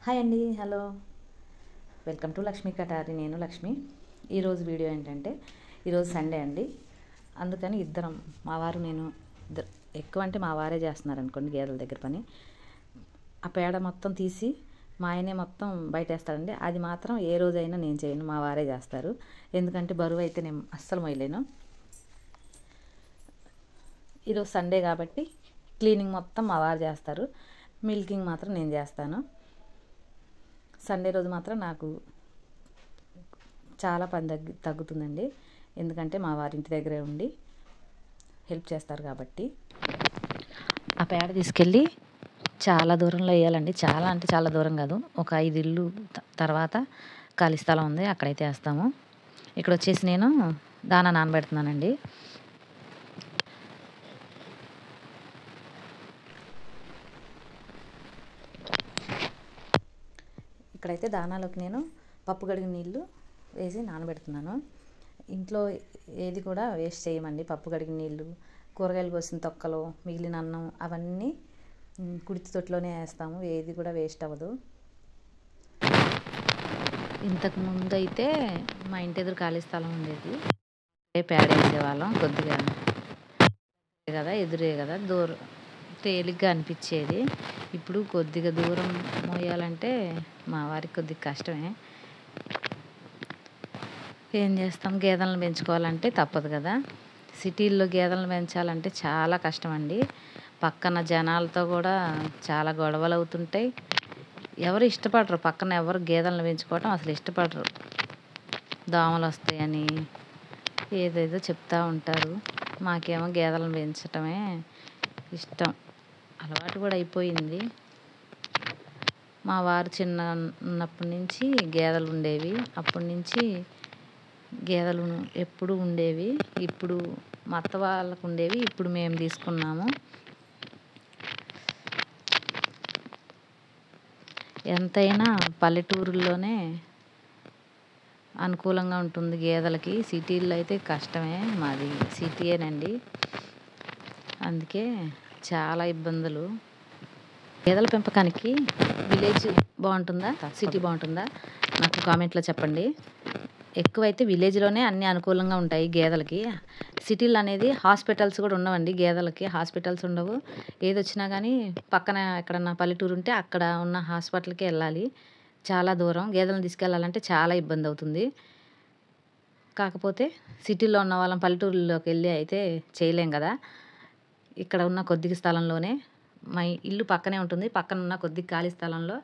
Hi అండి, hello, welcome to Lakshmi Katari. నేను లక్ష్మి. ఈరోజు వీడియో ఏంటంటే, ఈరోజు సండే అండి. అందుకని ఇద్దరం, మా వారు నేను ఎక్కువ అంటే మా వారే చేస్తున్నారు అనుకోండి గేదెల దగ్గర పని. ఆ పేడ మొత్తం తీసి మా ఆయనే మొత్తం బయట వేస్తాడండి. అది మాత్రం ఏ రోజైనా నేను చేయను, మా వారే చేస్తారు. ఎందుకంటే బరువు అయితే నేను అస్సలు మొయ్యలేను. ఈరోజు సండే కాబట్టి క్లీనింగ్ మొత్తం మా వారు చేస్తారు, మిల్కింగ్ మాత్రం నేను చేస్తాను. సండే రోజు మాత్రం నాకు చాలా పని తగ్గుతుందండి. ఎందుకంటే మా వారి ఇంటి దగ్గరే ఉండి హెల్ప్ చేస్తారు కాబట్టి. ఆ పేడ తీసుకెళ్ళి చాలా దూరంలో వేయాలండి. చాలా అంటే చాలా దూరం కాదు, ఒక 5 ఇల్లు తర్వాత ఖాళీ స్థలం ఉంది, అక్కడైతే వేస్తాము. ఇక్కడ వచ్చేసి నేను దానా నానబెడుతున్నానండి. ఇక్కడైతే దానాలోకి నేను పప్పు కడిగిన నీళ్ళు వేసి నానబెడుతున్నాను. ఇంట్లో ఏది కూడా వేస్ట్ చేయమండి. పప్పు కడిగిన నీళ్ళు, కూరగాయలు కోసిన తొక్కలు, మిగిలిన అన్నం అవన్నీ కుడితి తొట్టులోనే వేస్తాము. ఏది కూడా వేస్ట్ అవ్వదు. ఇంతకుముందు అయితే మా ఇంటి ఎదురు ఖాళీ స్థలం ఉండేది, పేడ వేసేవాళ్ళం. కొద్దిగా కదా, ఎదురే కదా, దూరం తేలిగ్గా అనిపించేది. ఇప్పుడు కొద్దిగా దూరం మోయాలంటే మా వారికి కొద్దిగా కష్టమే. ఏం చేస్తాం, గేదెలను పెంచుకోవాలంటే తప్పదు కదా. సిటీల్లో గేదెలను పెంచాలంటే చాలా కష్టం అండి. పక్కన జనాలతో కూడా చాలా గొడవలు అవుతుంటాయి. ఎవరు ఇష్టపడరు, పక్కన ఎవరు గేదెలను పెంచుకోవటం అసలు ఇష్టపడరు. దోమలు వస్తాయని ఏదేదో చెప్తూ ఉంటారు. మాకేమో గేదెలను పెంచటమే ఇష్టం, అలవాటు కూడా అయిపోయింది. మా వారు ఉన్నప్పటి నుంచి గేదెలు ఉండేవి. అప్పటి నుంచి గేదెలు ఎప్పుడు ఉండేవి. ఇప్పుడు మా అత్త వాళ్ళకు ఉండేవి, ఇప్పుడు మేము తీసుకున్నాము. ఎంతైనా పల్లెటూరుల్లోనే అనుకూలంగా ఉంటుంది గేదెలకి. సిటీల్లో అయితే కష్టమే. మాది సిటీయేనండి, అందుకే చాలా ఇబ్బందులు. గేదెల పెంపకానికి విలేజ్ బాగుంటుందా, సిటీ బాగుంటుందా, నాకు కామెంట్లో చెప్పండి. ఎక్కువైతే విలేజ్లోనే అన్నీ అనుకూలంగా ఉంటాయి గేదెలకి. సిటీలు అనేది హాస్పిటల్స్ కూడా ఉండవండి గేదెలకి. హాస్పిటల్స్ ఉండవు. ఏది వచ్చినా కానీ పక్కన ఎక్కడన్నా పల్లెటూరు ఉంటే అక్కడ ఉన్న హాస్పిటల్కి వెళ్ళాలి. చాలా దూరం, గేదెలను తీసుకెళ్ళాలంటే చాలా ఇబ్బంది అవుతుంది. కాకపోతే సిటీలో ఉన్న వాళ్ళం పల్లెటూరులోకి వెళ్ళి అయితే చేయలేం కదా. ఇక్కడ ఉన్న కొద్దిగా స్థలంలోనే, మా ఇల్లు పక్కనే ఉంటుంది, పక్కన ఉన్న కొద్ది ఖాళీ స్థలంలో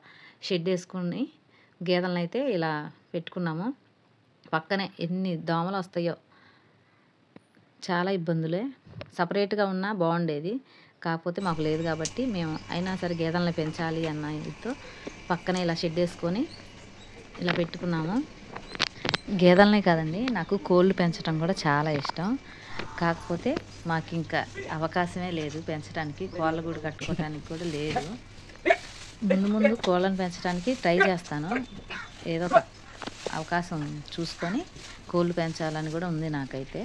షెడ్ వేసుకుని గేదెలను అయితే ఇలా పెట్టుకున్నాము. పక్కనే ఎన్ని దోమలు వస్తాయో, చాలా ఇబ్బందులే. సపరేట్గా ఉన్నా బాగుండేది, కాకపోతే మాకు లేదు కాబట్టి మేము అయినా సరే గేదెలను పెంచాలి అన్న ఇదితో పక్కనే ఇలా షెడ్ వేసుకొని ఇలా పెట్టుకున్నాము. గేదెలనే కాదండి, నాకు కోళ్ళు పెంచడం కూడా చాలా ఇష్టం. కాకపోతే మాకు ఇంకా అవకాశమే లేదు పెంచడానికి. కోళ్ళ గూడు కట్టుకోవడానికి కూడా లేదు. ముందు కోళ్ళను పెంచడానికి ట్రై చేస్తాను. ఏదో ఒక అవకాశం చూసుకొని కోళ్ళు పెంచాలని కూడా ఉంది నాకైతే.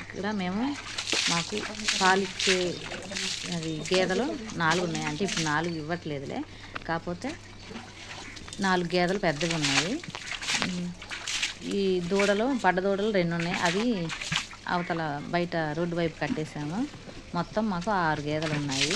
ఇక్కడ మాకు పాలిచ్చే అది గేదెలు 4 ఉన్నాయి. అంటే ఇప్పుడు 4 ఇవ్వట్లేదులే, కాకపోతే 4 గేదెలు పెద్దగా ఉన్నాయి. ఈ పడ్డ దూడలు 2 ఉన్నాయి. అవి అవతల బయట రోడ్డు వైపు కట్టేసాము. మొత్తం మాకు 6 గేదెలు ఉన్నాయి.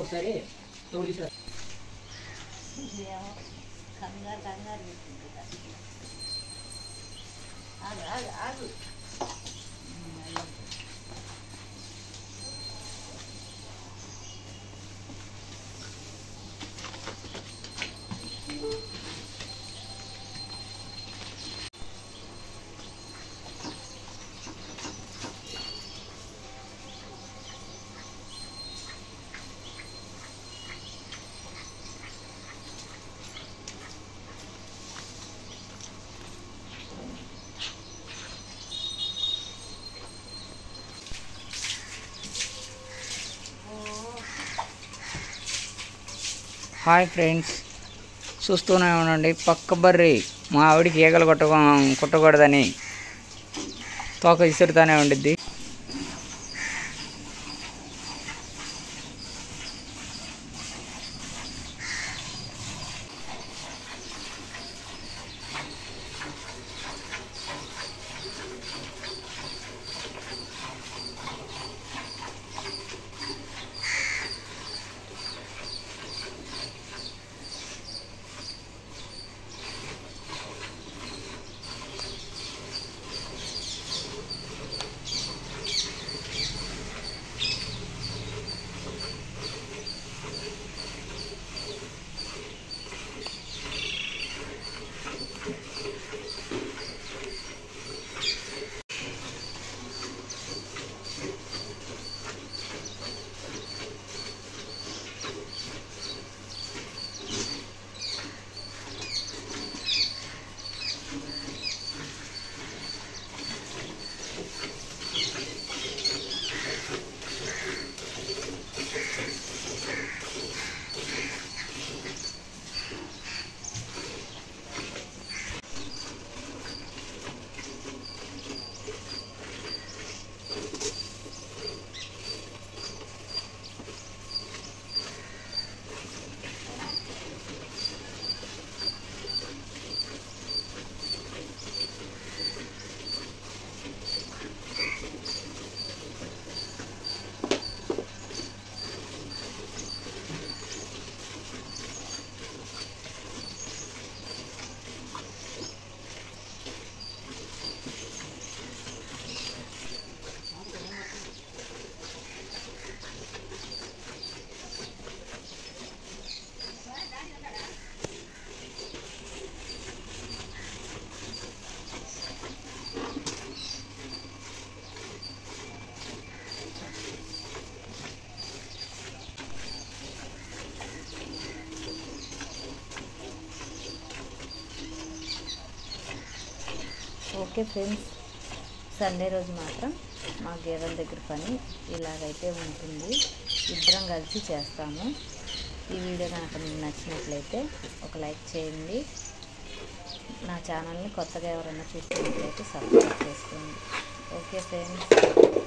ఒకసారి తోడిసా హాయ్ ఫ్రెండ్స్, చూస్తూనే ఉండండి. పక్క బర్రి మా ఆవిడికి ఈగలు కుట్టకూడదని తోక విసురుతూనే ఉండిద్ది. ఓకే ఫ్రెండ్స్, సండే రోజు మాత్రం మా గేదెల దగ్గర పని ఇలాగైతే ఉంటుంది. ఇద్దరం కలిసి చేస్తాము. ఈ వీడియో కనుక మీకు నచ్చినట్లయితే ఒక లైక్ చేయండి. నా ఛానల్ని కొత్తగా ఎవరైనా చూస్తున్నట్లయితే సబ్స్క్రైబ్ చేసుకోండి. Okay friends.